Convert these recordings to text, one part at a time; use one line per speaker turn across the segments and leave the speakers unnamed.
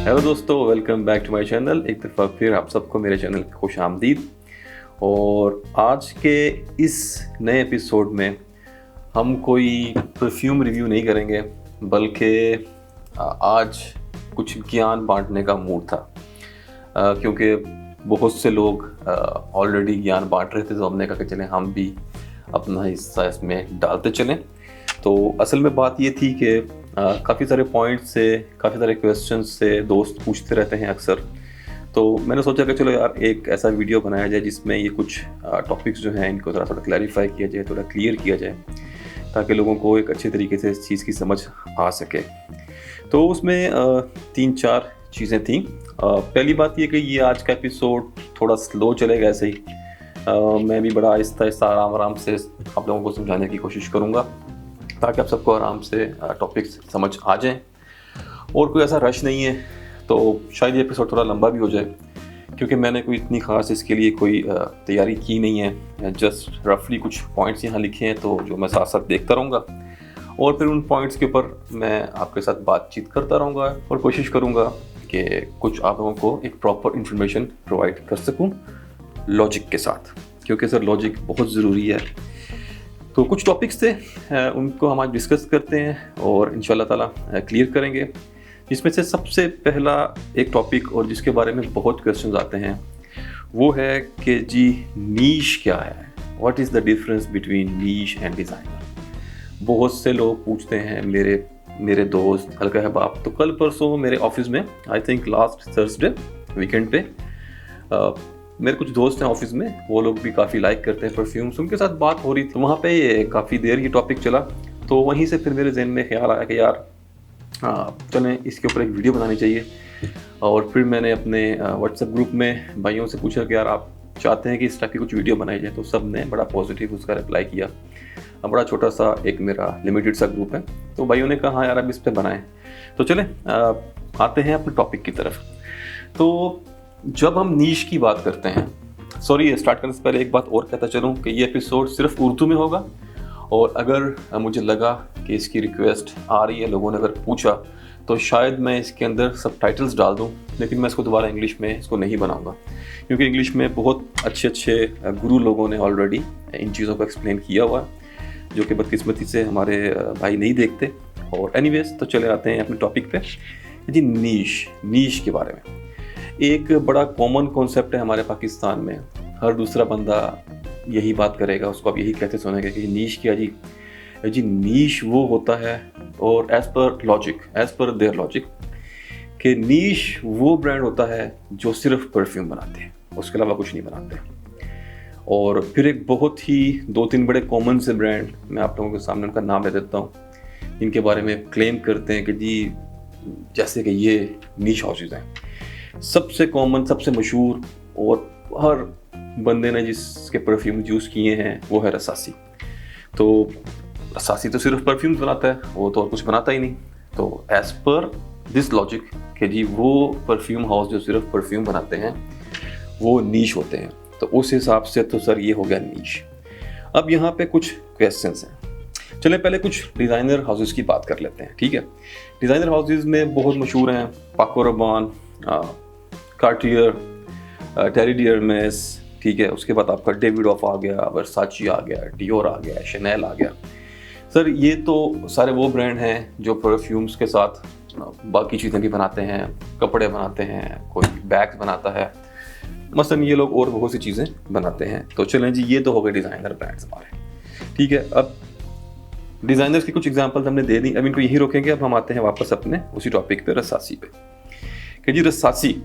Hello दोस्तों, welcome back to my channel. एक दफ़ा फिर आप सबको मेरे चैनल की खुश आमदीद। और आज के इस नए एपिसोड में हम कोई परफ्यूम रिव्यू नहीं करेंगे, बल्कि आज कुछ ज्ञान बांटने का मूड था, क्योंकि बहुत से लोग ऑलरेडी ज्ञान बांट रहे थे, तो हमने कहा कि चलें हम भी अपना हिस्सा इसमें डालते चलें। तो असल में बात ये थी कि काफ़ी सारे पॉइंट्स से, काफ़ी सारे क्वेश्चंस से दोस्त पूछते रहते हैं अक्सर। तो मैंने सोचा कि चलो यार एक ऐसा वीडियो बनाया जाए जिसमें ये कुछ टॉपिक्स जो हैं इनको थोड़ा क्लैरिफाई किया जाए, थोड़ा क्लियर किया जाए, ताकि लोगों को एक अच्छे तरीके से इस चीज़ की समझ आ सके। तो उसमें 3-4 चीज़ें थीं। पहली बात ये कि ये आज का एपिसोड थोड़ा स्लो चलेगा ऐसे ही। मैं भी बड़ा आहिस्ता आराम से आप लोगों को समझाने की कोशिश करूँगा, ताकि आप सबको आराम से टॉपिक्स समझ आ जाएं। और कोई ऐसा रश नहीं है, तो शायद ये एपिसोड थोड़ा लंबा भी हो जाए, क्योंकि मैंने कोई इतनी ख़ास इसके लिए कोई तैयारी की नहीं है। जस्ट रफली कुछ पॉइंट्स यहाँ लिखे हैं, तो जो मैं साथ साथ देखता रहूँगा और फिर उन पॉइंट्स के ऊपर मैं आपके साथ बातचीत करता रहूँगा और कोशिश करूँगा कि कुछ आप लोगों को एक प्रॉपर इन्फॉर्मेशन प्रोवाइड कर सकूँ लॉजिक के साथ, क्योंकि सर लॉजिक बहुत ज़रूरी है। तो कुछ टॉपिक्स थे, उनको हम आज डिस्कस करते हैं और इंशाल्लाह ताला क्लियर करेंगे। जिसमें से सबसे पहला एक टॉपिक, और जिसके बारे में बहुत क्वेश्चंस आते हैं, वो है कि जी नीश क्या है, what is the difference between niche and designer. बहुत से लोग पूछते हैं, मेरे दोस्त हल्का है बाप। तो कल परसों मेरे ऑफिस में, I think last Thursday weekend पे, मेरे कुछ दोस्त हैं ऑफिस में, वो लोग भी काफ़ी लाइक करते हैं परफ्यूम्स। उनके साथ बात हो रही थी, वहाँ पे काफ़ी देर ये टॉपिक चला। तो वहीं से फिर मेरे जहन में ख्याल आया कि यार चलें इसके ऊपर एक वीडियो बनानी चाहिए। और फिर मैंने अपने व्हाट्सएप ग्रुप में भाइयों से पूछा कि यार आप चाहते हैं कि इस टाइप की कुछ वीडियो बनाई जाए। तो सब ने बड़ा पॉजिटिव उसका रिप्लाई किया। बड़ा छोटा सा एक मेरा लिमिटेड सा ग्रुप है, तो भाइयों ने कहा हाँ यार अब इस पर बनाएं। तो चलें आते हैं अपने टॉपिक की तरफ। तो जब हम नीश की बात करते हैं, सॉरी स्टार्ट करने से पहले एक बात और कहता चलूँ कि ये एपिसोड सिर्फ उर्दू में होगा। और अगर मुझे लगा कि इसकी रिक्वेस्ट आ रही है, लोगों ने अगर पूछा, तो शायद मैं इसके अंदर सबटाइटल्स डाल दूं, लेकिन मैं इसको दोबारा इंग्लिश में इसको नहीं बनाऊंगा, क्योंकि इंग्लिश में बहुत अच्छे गुरु लोगों ने ऑलरेडी इन चीज़ों को एक्सप्लेन किया हुआ है, जो कि बदकिस्मती से हमारे भाई नहीं देखते। और एनीवेज, तो चले आते हैं अपने टॉपिक पे। जी नीश के बारे में एक बड़ा कॉमन कॉन्सेप्ट है हमारे पाकिस्तान में। हर दूसरा बंदा यही बात करेगा, उसको आप यही कहते सुनेंगे कि नीश क्या जी नीश वो होता है। और एज़ पर देयर लॉजिक कि नीश वो ब्रांड होता है जो सिर्फ परफ्यूम बनाते हैं, उसके अलावा कुछ नहीं बनाते। और फिर एक बहुत ही 2-3 बड़े कॉमन से ब्रांड मैं आप लोगों के सामने उनका नाम ले देता हूँ, जिनके बारे में क्लेम करते हैं कि जी जैसे कि ये नीश हाउसेज हैं। सबसे कॉमन, सबसे मशहूर और हर बंदे ने जिसके परफ्यूम यूज़ किए हैं वो है रसासी। तो रसासी तो सिर्फ परफ्यूम्स बनाता है, वो तो और कुछ बनाता ही नहीं। तो एज़ पर दिस लॉजिक कि जी वो परफ्यूम हाउस जो सिर्फ परफ्यूम बनाते हैं वो नीश होते हैं। तो उस हिसाब से तो सर ये हो गया नीश। अब यहाँ पे कुछ क्वेश्चंस हैं। चलें पहले कुछ डिज़ाइनर हाउसेस की बात कर लेते हैं, ठीक है। डिज़ाइनर हाउसेस में बहुत मशहूर हैं पाको रबान, कार्टियर, टेरी डियरमेस, ठीक है। उसके बाद आपका डेविडोफ आ गया, वर्साची आ गया, डियोर आ गया, शनेल आ गया। सर ये तो सारे वो ब्रांड हैं जो परफ्यूम्स के साथ बाकी चीज़ें भी बनाते हैं, कपड़े बनाते हैं, कोई बैग्स बनाता है, मसलन ये लोग और बहुत सी चीज़ें बनाते हैं। तो चलें जी, ये तो हो गए डिज़ाइनर ब्रांड्स हमारे, ठीक है। अब डिज़ाइनर्स की कुछ एग्जांपल्स हमने दे दी, अब इनको यही रोकेंगे। अब हम आते हैं वापस अपने उसी टॉपिक पे, रसासी पे, कि जी रसासी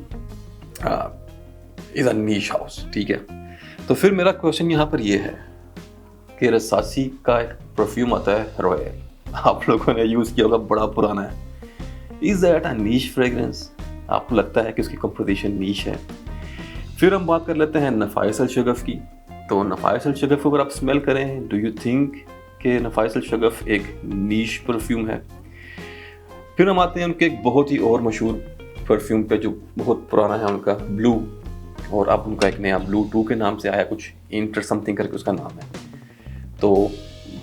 इज़ अ नीश हाउस, ठीक है। तो फिर मेरा क्वेश्चन यहाँ पर ये है कि रसासी का एक परफ्यूम आता है रॉयल, आप लोगों ने यूज़ किया होगा, बड़ा पुराना है। Is that a niche fragrance? आपको लगता है कि उसकी कंपोजिशन नीश है? फिर हम बात कर लेते हैं नफाइस अल शगफ की। तो नफाइस अल शगफ को अगर आप स्मेल करें, डू यू थिंक कि नफाइस अल शगफ एक नीश परफ्यूम है? फिर हम आते हैं उनके एक बहुत ही और मशहूर परफ्यूम पे, जो बहुत पुराना है, उनका ब्लू। और अब उनका एक नया ब्लू 2 के नाम से आया, कुछ इंटर समथिंग करके उसका नाम है। तो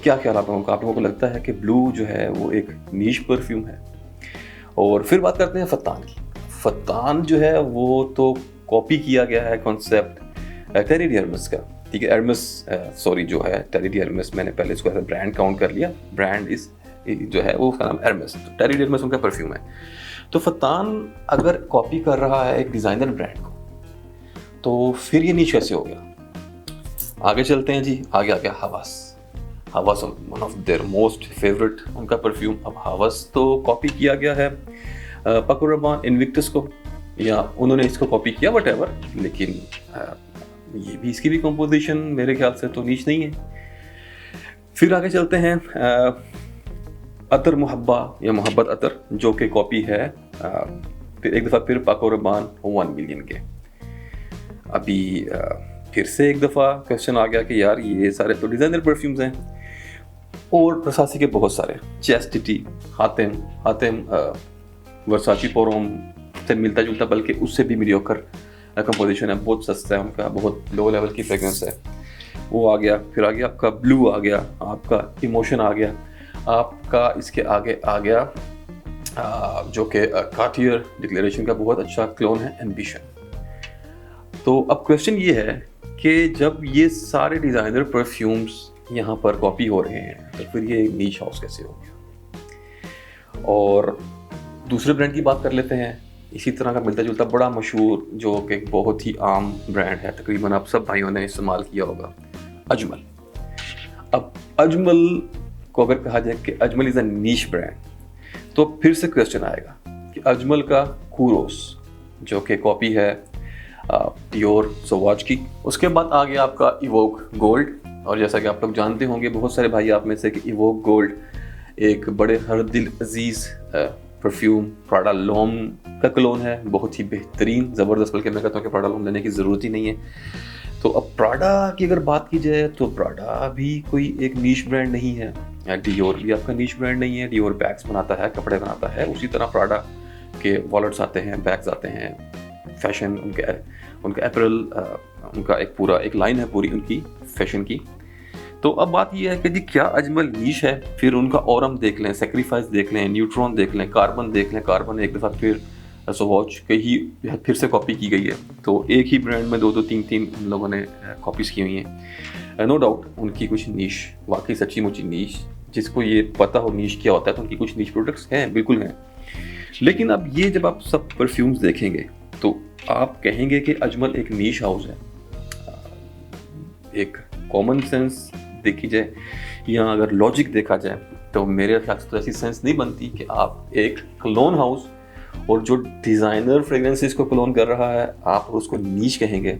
क्या ख्याल आप लोगों को लगता है कि ब्लू जो है वो एक नीश परफ्यूम है? और फिर बात करते हैं फत्तान की। फतान जो है वो तो कॉपी किया गया है कॉन्सेप्ट टेरी डी हर्मेस का, ठीक है। एर्मेस सॉरी जो है टेरी डी हर्मेस, मैंने पहले इसको ऐसा ब्रांड काउंट कर लिया, ब्रांड इस जो है वो उसका नाम एर्मेस, तो टेरी डी हर्मेस उनका परफ्यूम है। तो फतान अगर कॉपी कर रहा है एक डिज़ाइनर ब्रांड को, तो फिर ये नीच कैसे हो गया? आगे चलते हैं जी, आगे आ गया Hawas. Hawas one of their most favourite उनका परफ्यूम। अब हवास तो कॉपी किया गया है पाको रबान इनविक्टस को, या उन्होंने इसको कॉपी किया व्हाटएवर, लेकिन ये भी इसकी भी कंपोजिशन मेरे ख्याल से तो नीच नहीं है। फिर आगे चलते हैं अतर मुहब्बा या मोहब्बत अतर, जो कि कॉपी है फिर एक दफ़ा फिर पाको रबान 1 मिलियन के। अभी फिर से एक दफ़ा क्वेश्चन आ गया कि यार ये सारे तो डिज़ाइनर परफ्यूम्स हैं, और प्रसासी के बहुत सारे, चेस्टिटी, हातिम वर्साची पोरोम से मिलता जुलता, बल्कि उससे भी मीडियोकर कंपोजिशन है, बहुत सस्ता है उनका, बहुत लो लेवल की फ्रेगरेंस है, वो आ गया। फिर आ गया आपका ब्लू, आ गया आपका इमोशन, आ गया आपका इसके आगे आ गया जो कि कार्टियर डिक्लेरेशन का बहुत अच्छा क्लोन है, एम्बिशन। तो अब क्वेश्चन ये है कि जब ये सारे डिज़ाइनर परफ्यूम्स यहाँ पर कॉपी हो रहे हैं, तो फिर ये नीश हाउस कैसे हो गया? और दूसरे ब्रांड की बात कर लेते हैं, इसी तरह का मिलता जुलता बड़ा मशहूर, जो कि बहुत ही आम ब्रांड है, तकरीबन आप सब भाइयों ने इस्तेमाल किया होगा, अजमल। अब अजमल को अगर कहा जाए कि Ajmal is a niche brand, तो फिर से क्वेश्चन आएगा कि अजमल का कूरोस जो कि कॉपी है प्योर सवाज की, उसके बाद आ गया आपका इवोक गोल्ड। और जैसा कि आप लोग जानते होंगे, बहुत सारे भाई आप में से, कि इवोक गोल्ड एक बड़े हर दिल अजीज़ परफ्यूम प्राडा लॉम का क्लोन है, बहुत ही बेहतरीन, ज़बरदस्त, बल्कि मैं कहता हूँ कि प्राडा लॉम लेने की ज़रूरत ही नहीं है। तो अब प्राडा की अगर बात की जाए तो प्राडा भी कोई एक नीश ब्रांड नहीं है, डियोर भी आपका नीश ब्रांड नहीं है। डियोर बैग्स बनाता है, कपड़े बनाता है, उसी तरह प्राडा के वॉलेट्स आते हैं, बैग्स आते हैं, फैशन उनका एपरल, उनका एक पूरा एक लाइन है पूरी उनकी फैशन की। तो अब बात ये है कि जी क्या अजमल नीश है? फिर उनका ऑरम देख लें, सेक्रीफाइस देख लें, न्यूट्रॉन देख लें, कार्बन देख लें। कार्बन एक दफ़ा फिर स्वॉच के ही फिर से कॉपी की गई है, तो एक ही ब्रांड में 2-2 3-3 लोगों ने कॉपीज़ की हुई हैं। नो डाउट उनकी कुछ नीश, वाकई सच्ची मुच्ची नीश, जिसको ये पता हो नीश क्या होता है, तो उनकी कुछ नीश प्रोडक्ट्स हैं, बिल्कुल हैं। लेकिन अब ये जब आप सब परफ्यूम्स देखेंगे तो आप कहेंगे कि अजमल एक नीश हाउस है। एक कॉमन सेंस देखी जाए या अगर लॉजिक देखा जाए, तो मेरे ख्याल से तो ऐसी सेंस नहीं बनती कि आप एक क्लोन हाउस और जो डिज़ाइनर फ्रेगरेंसेस को क्लोन कर रहा है आप उसको नीश कहेंगे।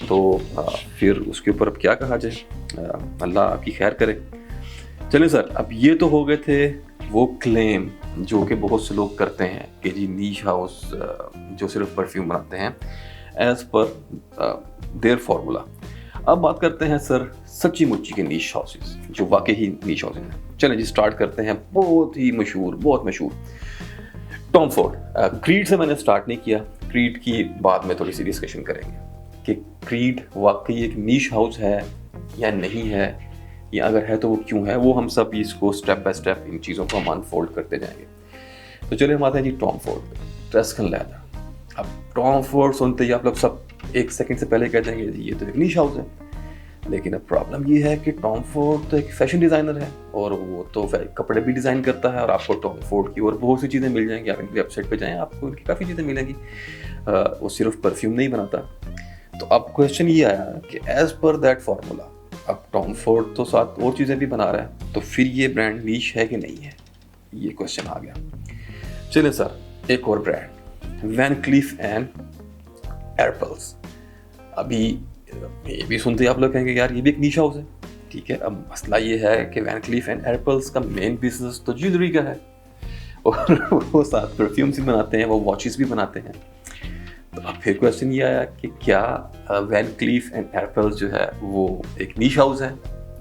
तो फिर उसके ऊपर अब क्या कहा जाए, अल्लाह आपकी खैर करे। चलें सर, अब ये तो हो गए थे वो क्लेम जो कि बहुत से लोग करते हैं कि जी नीश हाउस जो सिर्फ परफ्यूम बनाते हैं एज पर देयर फार्मूला। अब बात करते हैं सर सच्ची मुच्ची के नीश हाउसेस जो वाकई ही नीश हाउसेस हैं। चलें जी स्टार्ट करते हैं, बहुत मशहूर टॉम फोर्ड। क्रीड से मैंने स्टार्ट नहीं किया, क्रीड की बाद में थोड़ी सी डिस्कशन करेंगे कि क्रीड वाकई एक नीश हाउस है या नहीं है, या अगर है तो वो क्यों है। वो हम सब इसको स्टेप बाय स्टेप इन चीज़ों को हम अनफोल्ड करते जाएंगे। तो चलिए हम आते हैं जी टॉम फोर्ड, टस्कन लेदर। अब टॉम फोर्ड सुनते ही आप लोग सब एक सेकंड से पहले कह देंगे ये तो एक नीश हाउस है, लेकिन अब प्रॉब्लम ये है कि टॉम फोर्ड तो एक फैशन डिज़ाइनर है और वो तो कपड़े भी डिज़ाइन करता है, और आपको टॉम फोर्ड की और बहुत सी चीज़ें मिल जाएंगी। आप इनकी वेबसाइट पे जाएं, आपको इनकी काफ़ी चीज़ें मिलेंगी। वो सिर्फ परफ्यूम नहीं बनाता। तो अब क्वेश्चन ये आया कि एज पर दैट फार्मूला अब टॉम फोर्ड तो साथ और चीज़ें भी बना रहा है, तो फिर ये ब्रांड नीश है कि नहीं है, ये क्वेश्चन आ गया। चलिए सर, एक और ब्रांड वैन क्लीफ एंड एयरपल्स। अभी ये भी सुनते ही आप लोग कहेंगे यार ये भी एक नीश हाउस है, ठीक है। अब मसला ये है कि वैन क्लीफ एंड एयरपल्स का मेन बिजनेस तो ज्वेलरी का है, और वो साथ परफ्यूम्स भी बनाते हैं, वो वॉचेस भी बनाते हैं। तो अब फिर क्वेश्चन ये आया कि क्या वैन क्लीफ एंड एयरपल्स जो है वो एक नीश हाउस है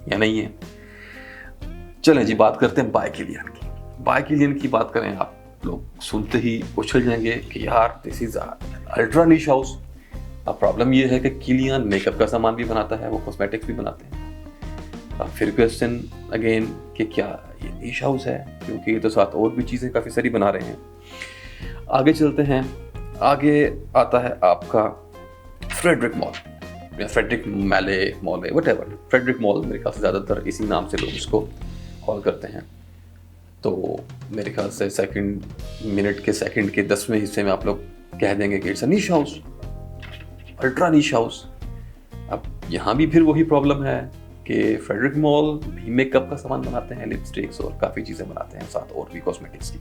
या नहीं है। चलें जी बात करते हैं बाय किलियन की। बाय किलियन की बात करें, आप लोग सुनते ही उछल जाएंगे कि यार this is ultra niche house. अब प्रॉब्लम ये है कि किलियन मेकअप का सामान भी बनाता है, वो कॉस्मेटिक्स भी बनाते हैं। अब फिर क्वेश्चन अगेन कि क्या ये नीश हाउस है, क्योंकि ये तो साथ और भी चीज़ें काफ़ी सारी बना रहे हैं। आगे चलते हैं آگے آتا ہے آپ کا فریڈرک مال یا فریڈرک میلے مال ہے وٹ ایور. فریڈرک مال میرے خیال سے زیادہ تر اسی نام سے لوگ اس کو کال کرتے ہیں. تو میرے خیال سے منٹ کے سیکنڈ کے 10ویں حصے میں آپ لوگ کہہ دیں گے کہ it's a niche house, ultra niche house. اب یہاں بھی پھر وہی پرابلم ہے کہ فریڈرک مال بھی میک اپ کا سامان بناتے ہیں, لپسٹکس اور کافی چیزیں بناتے ہیں, ساتھ اور بھی کاسمیٹکس کی.